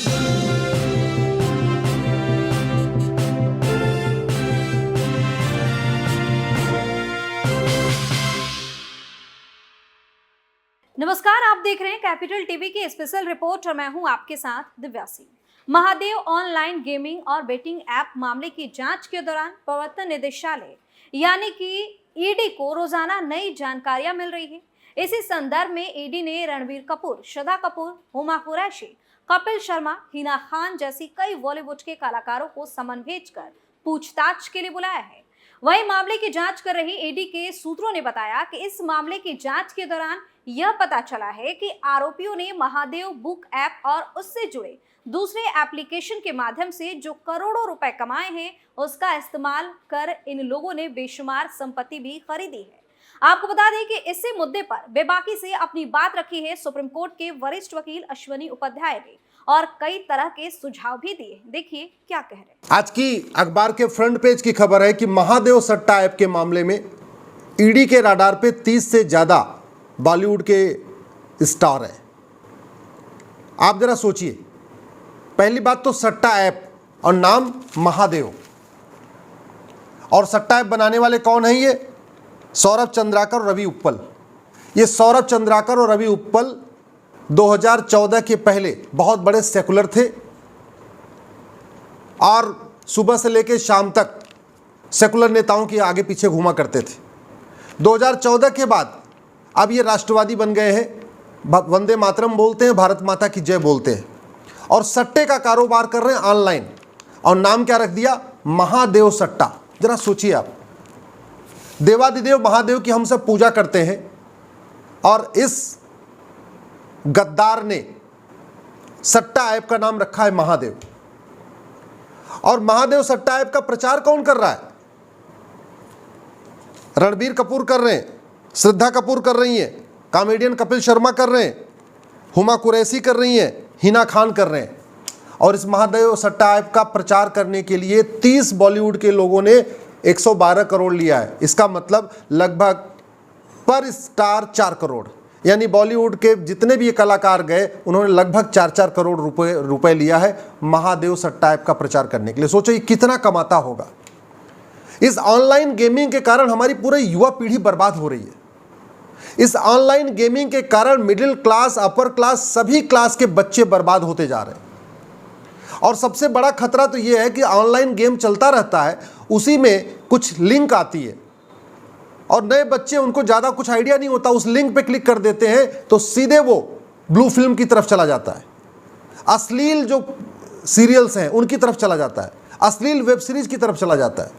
नमस्कार, आप देख रहे हैं कैपिटल टीवी की स्पेशल रिपोर्ट और मैं हूं आपके साथ दिव्या सिंह। महादेव ऑनलाइन गेमिंग और बेटिंग ऐप मामले की जांच के दौरान प्रवर्तन निदेशालय यानी कि ईडी को रोजाना नई जानकारियां मिल रही है। इसी संदर्भ में ईडी ने रणबीर कपूर, श्रद्धा कपूर, हुमा कुरैशी, कपिल शर्मा, हिना खान जैसी कई बॉलीवुड के कलाकारों को समन भेजकर पूछताछ के लिए बुलाया है। वहीं मामले की जांच कर रही ईडी के सूत्रों ने बताया कि इस मामले की जांच के दौरान यह पता चला है कि आरोपियों ने महादेव बुक ऐप और उससे जुड़े दूसरे एप्लीकेशन के माध्यम से जो करोड़ों रुपए कमाए हैं, उसका इस्तेमाल कर इन लोगों ने बेशुमार संपत्ति भी खरीदी है। आपको बता दें कि इसी मुद्दे पर बेबाकी से अपनी बात रखी है सुप्रीम कोर्ट के वरिष्ठ वकील अश्वनी उपाध्याय ने और कई तरह के सुझाव भी दिए। देखिए क्या कह रहे हैं। आज की अखबार के फ्रंट पेज की खबर है कि महादेव सट्टा ऐप के मामले में ईडी के राडार पे 30 से ज्यादा बॉलीवुड के स्टार हैं। आप जरा सोचिए, पहली बात तो सट्टा ऐप और नाम महादेव, और सट्टा ऐप बनाने वाले कौन हैं? ये सौरभ चंद्राकर और रवि उप्पल। ये सौरभ चंद्राकर और रवि उप्पल 2014 के पहले बहुत बड़े सेकुलर थे और सुबह से लेकर शाम तक सेकुलर नेताओं के आगे पीछे घूमा करते थे। 2014 के बाद अब ये राष्ट्रवादी बन गए हैं, वंदे मातरम बोलते हैं, भारत माता की जय बोलते हैं और सट्टे का कारोबार कर रहे हैं ऑनलाइन। और नाम क्या रख दिया? महादेव सट्टा। जरा सोचिए आप, देवादिदेव महादेव की हम सब पूजा करते हैं और इस गद्दार ने सट्टा ऐप का नाम रखा है महादेव। और महादेव सट्टा ऐप का प्रचार कौन कर रहा है? रणबीर कपूर कर रहे हैं, श्रद्धा कपूर कर रही हैं, कॉमेडियन कपिल शर्मा कर रहे हैं, हुमा कुरैशी कर रही हैं, हिना खान कर रहे हैं। और इस महादेव सट्टा ऐप का प्रचार करने के लिए 30 बॉलीवुड के लोगों ने 112 करोड़ लिया है। इसका मतलब लगभग पर स्टार 4 करोड़, यानी बॉलीवुड के जितने भी ये कलाकार गए उन्होंने लगभग 4-4 करोड़ रुपए लिया है महादेव सट्टा ऐप का प्रचार करने के लिए। सोचो ये कितना कमाता होगा। इस ऑनलाइन गेमिंग के कारण हमारी पूरी युवा पीढ़ी बर्बाद हो रही है। इस ऑनलाइन गेमिंग के कारण मिडिल क्लास, अपर क्लास, सभी क्लास के बच्चे बर्बाद होते जा रहे हैं। और सबसे बड़ा खतरा तो यह है कि ऑनलाइन गेम चलता रहता है, उसी में कुछ लिंक आती है और नए बच्चे, उनको ज़्यादा कुछ आइडिया नहीं होता, उस लिंक पे क्लिक कर देते हैं तो सीधे वो ब्लू फिल्म की तरफ चला जाता है, अश्लील जो सीरियल्स हैं उनकी तरफ चला जाता है, अश्लील वेब सीरीज की तरफ चला जाता है।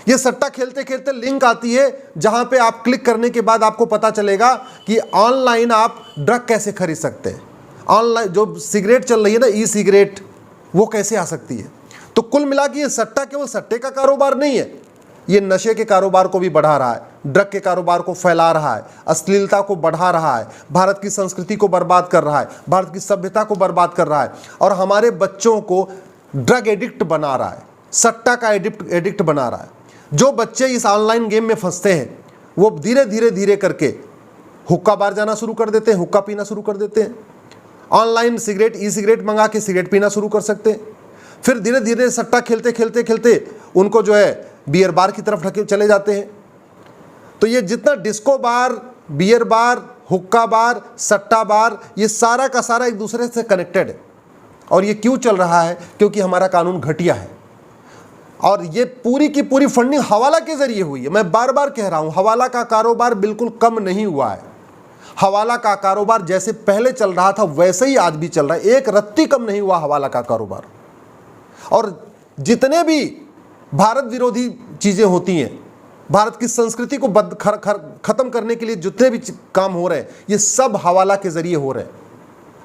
ये सट्टा खेलते खेलते लिंक आती है जहां पे आप क्लिक करने के बाद आपको पता चलेगा कि ऑनलाइन आप ड्रग कैसे खरीद सकते हैं। ऑनलाइन जो सिगरेट चल रही है ना, ई सिगरेट, वो कैसे आ सकती है। तो कुल मिला के ये सट्टा केवल सट्टे का कारोबार नहीं है, ये नशे के कारोबार को भी बढ़ा रहा है, ड्रग के कारोबार को फैला रहा है, अश्लीलता को बढ़ा रहा है, भारत की संस्कृति को बर्बाद कर रहा है, भारत की सभ्यता को बर्बाद कर रहा है और हमारे बच्चों को ड्रग एडिक्ट बना रहा है, सट्टा का एडिक्ट बना रहा है। जो बच्चे इस ऑनलाइन गेम में फंसते हैं वो धीरे करके हुक्का बार जाना शुरू कर देते हैं, हुक्का पीना शुरू कर देते हैं, ऑनलाइन सिगरेट, ई सिगरेट मंगा के सिगरेट पीना शुरू कर सकते हैं। फिर धीरे सट्टा खेलते उनको जो है बियर बार की तरफ चले जाते हैं। तो ये जितना डिस्को बार, बियर बार, हुक्का बार, सट्टा बार, ये सारा का सारा एक दूसरे से कनेक्टेड है। और ये क्यों चल रहा है? क्योंकि हमारा कानून घटिया है और ये पूरी की पूरी फंडिंग हवाला के जरिए हुई है। मैं बार बार कह रहा हूं, हवाला का कारोबार बिल्कुल कम नहीं हुआ है। हवाला का कारोबार जैसे पहले चल रहा था वैसे ही आज भी चल रहा है, एक रत्ती कम नहीं हुआ हवाला का कारोबार। और जितने भी भारत विरोधी चीजें होती हैं, भारत की संस्कृति को खत्म करने के लिए जितने भी काम हो रहे हैं, ये सब हवाला के जरिए हो रहे हैं।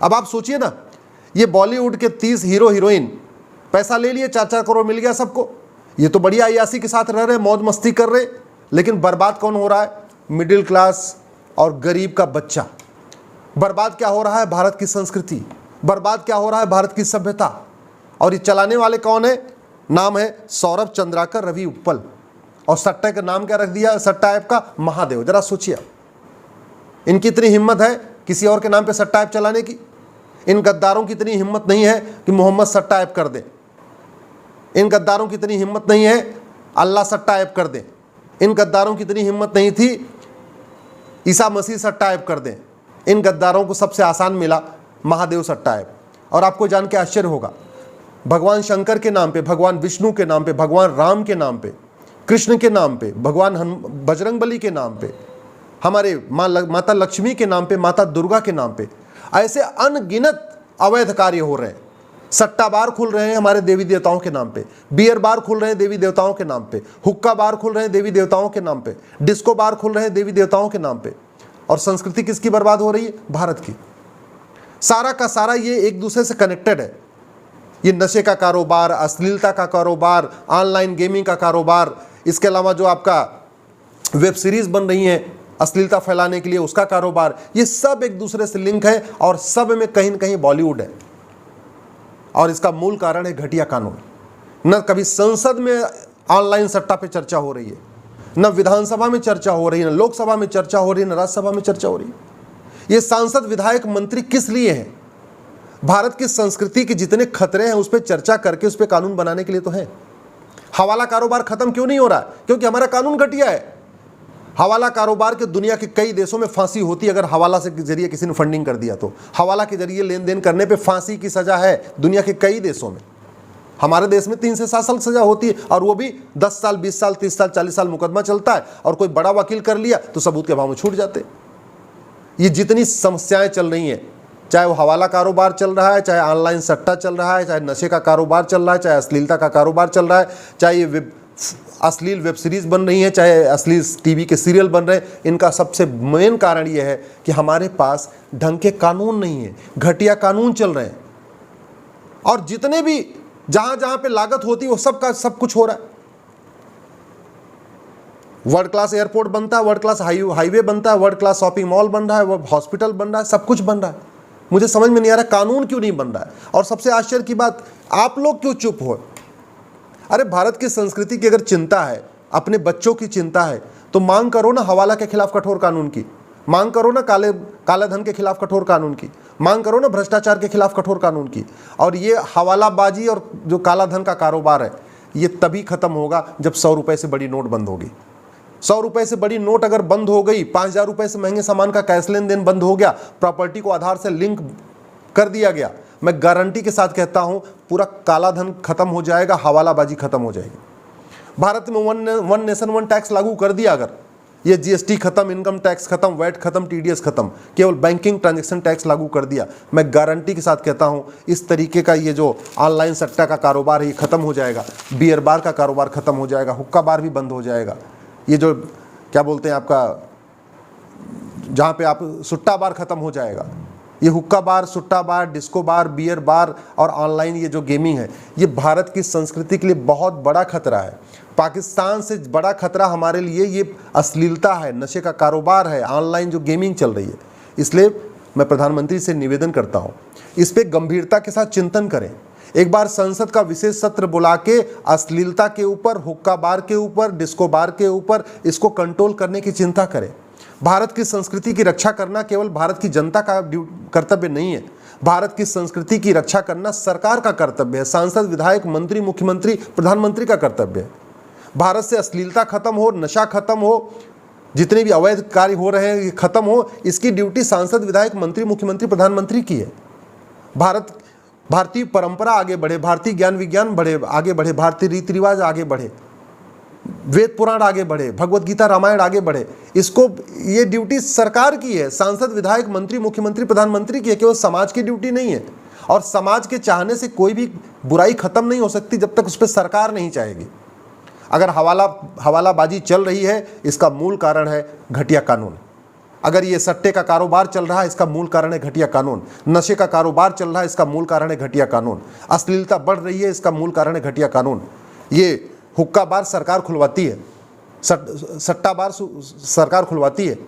अब आप सोचिए ना, ये बॉलीवुड के 30 हीरो हीरोइन पैसा ले लिए, 4-4 करोड़ मिल गया सबको, ये तो बढ़िया अय्यासी के साथ रह रहे, मौज मस्ती कर रहे, लेकिन बर्बाद कौन हो रहा है? मिडिल क्लास और गरीब का बच्चा। बर्बाद क्या हो रहा है? भारत की संस्कृति। बर्बाद क्या हो रहा है? भारत की सभ्यता। और ये चलाने वाले कौन है? नाम है सौरभ चंद्राकर, रवि उप्पल। और सट्टा का नाम क्या रख दिया? सट्टा ऐप का महादेव। जरा सोचिए, इनकी इतनी हिम्मत है किसी और के नाम पे सट्टा ऐप चलाने की? इन गद्दारों की इतनी हिम्मत नहीं है कि मोहम्मद सट्टा ऐप कर दे। इन गद्दारों की इतनी हिम्मत नहीं है अल्लाह सट्टा ऐप कर दे। इन गद्दारों की इतनी हिम्मत नहीं थी ईसा मसीह सट्टा ऐप कर दें। इन गद्दारों को सबसे आसान मिला महादेव सट्टा ऐप। और आपको जान के आश्चर्य होगा, भगवान शंकर के नाम पे, भगवान विष्णु के नाम पे, भगवान राम के नाम पे, कृष्ण के नाम पे, भगवान बजरंगबली के नाम पे, हमारे माता लक्ष्मी के नाम पे, माता दुर्गा के नाम पे ऐसे अनगिनत अवैध कार्य हो रहे हैं। सट्टा बार खुल रहे हैं हमारे देवी देवताओं के नाम पे, बियर बार खुल रहे हैं देवी देवताओं के नाम पे, हुक्का बार खुल रहे हैं देवी देवताओं के नाम पे, डिस्को बार खुल रहे हैं देवी देवताओं के नाम पे। और संस्कृति किसकी बर्बाद हो रही है? भारत की। सारा का सारा ये एक दूसरे से कनेक्टेड है। ये नशे का कारोबार, अश्लीलता का कारोबार, ऑनलाइन गेमिंग का कारोबार, इसके अलावा जो आपका वेब सीरीज बन रही है अश्लीलता फैलाने के लिए उसका कारोबार, ये सब एक दूसरे से लिंक है और सब में कहीं न कहीं बॉलीवुड है। और इसका मूल कारण है घटिया कानून। न कभी संसद में ऑनलाइन सट्टा पे चर्चा हो रही है, न विधानसभा में चर्चा हो रही है, न लोकसभा में चर्चा हो रही है, न राज्यसभा में चर्चा हो रही है। ये सांसद, विधायक, मंत्री किस लिए हैं? भारत की संस्कृति के जितने खतरे हैं उस पर चर्चा करके उस पर कानून बनाने के लिए तो है। हवाला कारोबार खत्म क्यों नहीं हो रहा है? क्योंकि हमारा कानून घटिया है। हवाला कारोबार के दुनिया के कई देशों में फांसी होती है अगर हवाला से जरिए किसी ने फंडिंग कर दिया तो। हवाला के जरिए लेन देन करने पे फांसी की सजा है दुनिया के कई देशों में। हमारे देश में 3 से 7 साल सजा होती है और वो भी 10 साल, 20 साल, 30 साल, 40 साल मुकदमा चलता है और कोई बड़ा वकील कर लिया तो सबूत के भाव में छूट जाते। ये जितनी समस्याएं चल रही हैं, चाहे वो हवाला कारोबार चल रहा है, चाहे ऑनलाइन सट्टा चल रहा है, चाहे नशे का कारोबार चल रहा है, चाहे अश्लीलता का कारोबार चल रहा है, चाहे ये अश्लील वेब सीरीज बन रही है, चाहे अश्लील टीवी के सीरियल बन रहे हैं, इनका सबसे मेन कारण ये है कि हमारे पास ढंग के कानून नहीं है, घटिया कानून चल रहे हैं। और जितने भी जहां जहां पे लागत होती है वो सब का सब कुछ हो रहा है। वर्ल्ड क्लास एयरपोर्ट बनता है, वर्ल्ड क्लास हाईवे बनता है, वर्ल्ड क्लास शॉपिंग मॉल बन रहा है, हॉस्पिटल बन रहा है, सब कुछ बन रहा है। मुझे समझ में नहीं आ रहा कानून क्यों नहीं बन रहा है। और सबसे आश्चर्य की बात, आप लोग क्यों चुप हो? अरे भारत की संस्कृति की अगर चिंता है, अपने बच्चों की चिंता है, तो मांग करो ना हवाला के खिलाफ कठोर कानून की, मांग करो ना काले धन के खिलाफ कठोर कानून की, मांग करो ना भ्रष्टाचार के खिलाफ कठोर कानून की। और ये हवालाबाजी और जो काला धन का कारोबार है ये तभी खत्म होगा जब 100 रुपए से बड़ी नोट बंद होगी। 100 रुपए से बड़ी नोट अगर बंद हो गई, 5000 रुपए से महंगे सामान का कैश लेन देन बंद हो गया, प्रॉपर्टी को आधार से लिंक कर दिया गया, मैं गारंटी के साथ कहता हूं पूरा काला धन खत्म हो जाएगा, हवालाबाजी खत्म हो जाएगी। भारत में वन नेशन वन टैक्स लागू कर दिया, अगर ये जीएसटी खत्म, इनकम टैक्स खत्म, वैट खत्म, टीडीएस खत्म, केवल बैंकिंग ट्रांजैक्शन टैक्स लागू कर दिया, मैं गारंटी के साथ कहता हूं इस तरीके का ये जो ऑनलाइन सट्टा का कारोबार है ये खत्म हो जाएगा, बियर बार का कारोबार खत्म हो जाएगा, हुक्का बार भी बंद हो जाएगा, ये जो क्या बोलते हैं आपका जहाँ पे आप सुट्टा बार खत्म हो जाएगा। ये हुक्का बार, सुट्टा बार, डिस्को बार, बियर बार और ऑनलाइन ये जो गेमिंग है ये भारत की संस्कृति के लिए बहुत बड़ा खतरा है। पाकिस्तान से बड़ा खतरा हमारे लिए ये अश्लीलता है, नशे का कारोबार है, ऑनलाइन जो गेमिंग चल रही है। इसलिए मैं प्रधानमंत्री से निवेदन करता हूँ इस पर गंभीरता के साथ चिंतन करें। एक बार संसद का विशेष सत्र बुला के अश्लीलता के ऊपर, हुक्का बार के ऊपर, डिस्को बार के ऊपर इसको कंट्रोल करने की चिंता करें। भारत की संस्कृति की रक्षा करना केवल भारत की जनता का कर्तव्य नहीं है, भारत की संस्कृति की रक्षा करना सरकार का कर्तव्य है, सांसद, विधायक, मंत्री, मुख्यमंत्री, प्रधानमंत्री का कर्तव्य है। भारत से अश्लीलता खत्म हो, नशा खत्म हो, जितने भी अवैध कार्य हो रहे हैं ये खत्म हो, इसकी ड्यूटी सांसद, विधायक, मंत्री, मुख्यमंत्री, प्रधानमंत्री की है। भारतीय परंपरा आगे बढ़े, भारतीय ज्ञान विज्ञान बढ़े, आगे बढ़े, भारतीय रीति रिवाज आगे बढ़े, वेद पुराण आगे बढ़े, भगवत गीता, रामायण आगे बढ़े, इसको ये ड्यूटी सरकार की है, सांसद, विधायक, मंत्री, मुख्यमंत्री, प्रधानमंत्री की है, केवल समाज की ड्यूटी नहीं है। और समाज के चाहने से कोई भी बुराई खत्म नहीं हो सकती जब तक उस पर सरकार नहीं चाहेगी। अगर हवालाबाजी चल रही है इसका मूल कारण है घटिया कानून। अगर ये सट्टे का कारोबार चल रहा है इसका मूल कारण है घटिया कानून। नशे का कारोबार चल रहा है इसका मूल कारण है घटिया कानून। अश्लीलता बढ़ रही है इसका मूल कारण है घटिया कानून। ये हुक्का बार सरकार खुलवाती है, सट्टा बार सरकार खुलवाती है,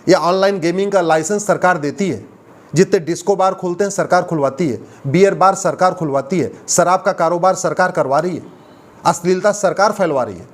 या ऑनलाइन गेमिंग का लाइसेंस सरकार देती है, जितने डिस्को बार खुलते हैं सरकार खुलवाती है, बियर बार सरकार खुलवाती है, शराब का कारोबार सरकार करवा रही है, अश्लीलता सरकार फैलवा रही है।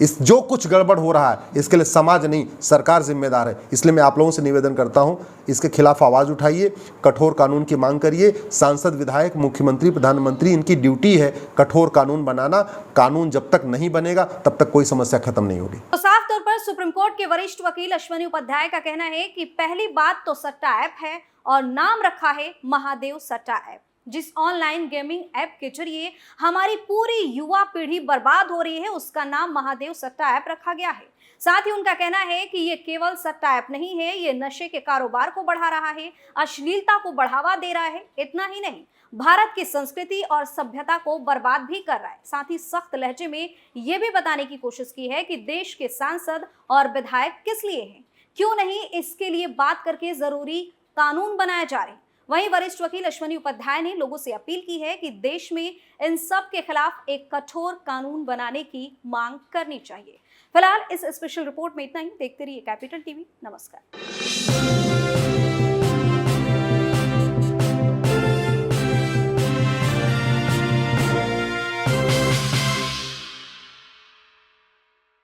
इस जो कुछ गड़बड़ हो रहा है इसके लिए समाज नहीं सरकार जिम्मेदार है। इसलिए मैं आप लोगों से निवेदन करता हूं, इसके खिलाफ आवाज उठाइए, कठोर कानून की मांग करिए। सांसद, विधायक, मुख्यमंत्री, प्रधानमंत्री, इनकी ड्यूटी है कठोर कानून बनाना। कानून जब तक नहीं बनेगा तब तक कोई समस्या खत्म नहीं होगी। तो साफ तौर पर सुप्रीम कोर्ट के वरिष्ठ वकील अश्विनी उपाध्याय का कहना है कि पहली बात तो सट्टा ऐप है और नाम रखा है महादेव सट्टा ऐप। जिस ऑनलाइन गेमिंग ऐप के जरिए हमारी पूरी युवा पीढ़ी बर्बाद हो रही है उसका नाम महादेव सट्टा ऐप रखा गया है। साथ ही उनका कहना है कि ये केवल सट्टा ऐप नहीं है, ये नशे के कारोबार को बढ़ा रहा है, अश्लीलता को बढ़ावा दे रहा है। इतना ही नहीं, भारत की संस्कृति और सभ्यता को बर्बाद भी कर रहा है। साथ ही सख्त लहजे में ये भी बताने की कोशिश की है कि देश के सांसद और विधायक किस लिए हैं, क्यों नहीं इसके लिए बात करके जरूरी कानून बनाए जा रहे हैं। वहीं वरिष्ठ वकील अश्विनी उपाध्याय ने लोगों से अपील की है कि देश में इन सब के खिलाफ एक कठोर कानून बनाने की मांग करनी चाहिए। फिलहाल इस स्पेशल रिपोर्ट में इतना ही। देखते रहिए कैपिटल टीवी। नमस्कार।